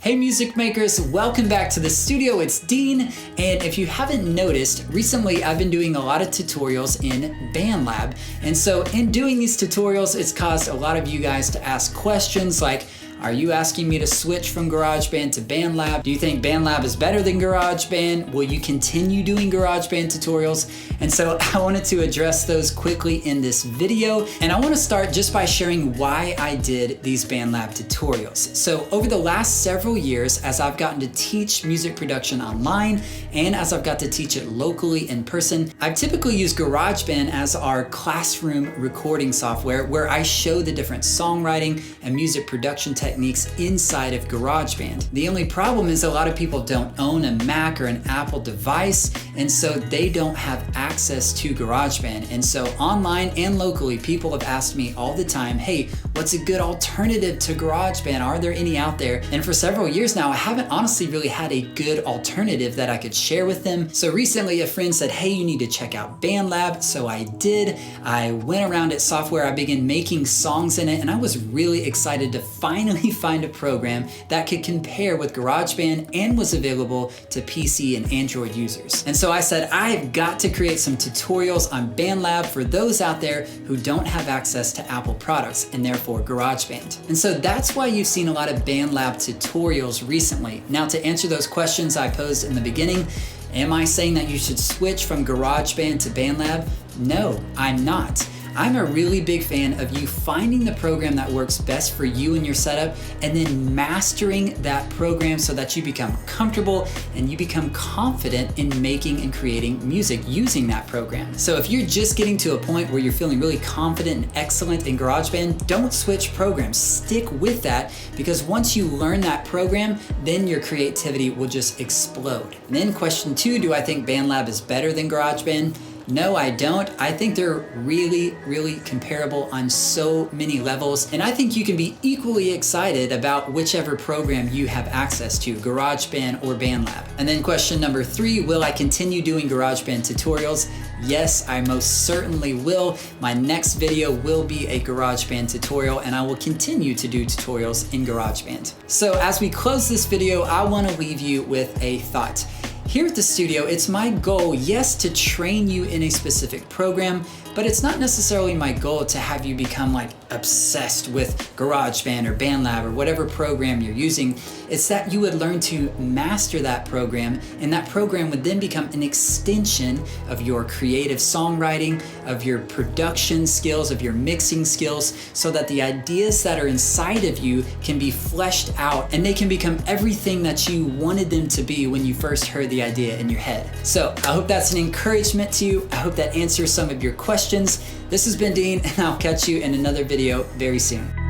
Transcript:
Hey music makers, welcome back to the studio. It's Dean, and if you haven't noticed, recently I've been doing a lot of tutorials in BandLab. And so in doing these tutorials, it's caused a lot of you guys to ask questions like, are you asking me to switch from GarageBand to BandLab? Do you think BandLab is better than GarageBand? Will you continue doing GarageBand tutorials? And so I wanted to address those quickly in this video. And I want to start just by sharing why I did these BandLab tutorials. So over the last several years, as I've gotten to teach music production online, and as I've got to teach it locally in person, I've typically used GarageBand as our classroom recording software where I show the different songwriting and music production techniques inside of GarageBand. The only problem is a lot of people don't own a Mac or an Apple device, and so they don't have access to GarageBand. And so online and locally, people have asked me all the time, hey, what's a good alternative to GarageBand? Are there any out there? And for several years now, I haven't honestly really had a good alternative that I could share with them. So recently a friend said, hey, you need to check out BandLab. So I did. I went around at software, I began making songs in it, and I was really excited to finally find a program that could compare with GarageBand and was available to PC and Android users. And so I said, I've got to create some tutorials on BandLab for those out there who don't have access to Apple products and therefore GarageBand. And so that's why you've seen a lot of BandLab tutorials recently. Now, to answer those questions I posed in the beginning, am I saying that you should switch from GarageBand to BandLab? No, I'm not. I'm a really big fan of you finding the program that works best for you and your setup and then mastering that program so that you become comfortable and you become confident in making and creating music using that program. So if you're just getting to a point where you're feeling really confident and excellent in GarageBand, don't switch programs. Stick with that, because once you learn that program, then your creativity will just explode. And then question 2, do I think BandLab is better than GarageBand? No, I don't. I think they're really, really comparable on so many levels. And I think you can be equally excited about whichever program you have access to, GarageBand or BandLab. And then question number 3, will I continue doing GarageBand tutorials? Yes, I most certainly will. My next video will be a GarageBand tutorial, and I will continue to do tutorials in GarageBand. So as we close this video, I want to leave you with a thought. Here at the studio, it's my goal, yes, to train you in a specific program, but it's not necessarily my goal to have you become like obsessed with GarageBand or BandLab or whatever program you're using. It's that you would learn to master that program, and that program would then become an extension of your creative songwriting, of your production skills, of your mixing skills, so that the ideas that are inside of you can be fleshed out and they can become everything that you wanted them to be when you first heard the idea in your head. So I hope that's an encouragement to you. I hope that answers some of your questions. This has been Dean, and I'll catch you in another video very soon.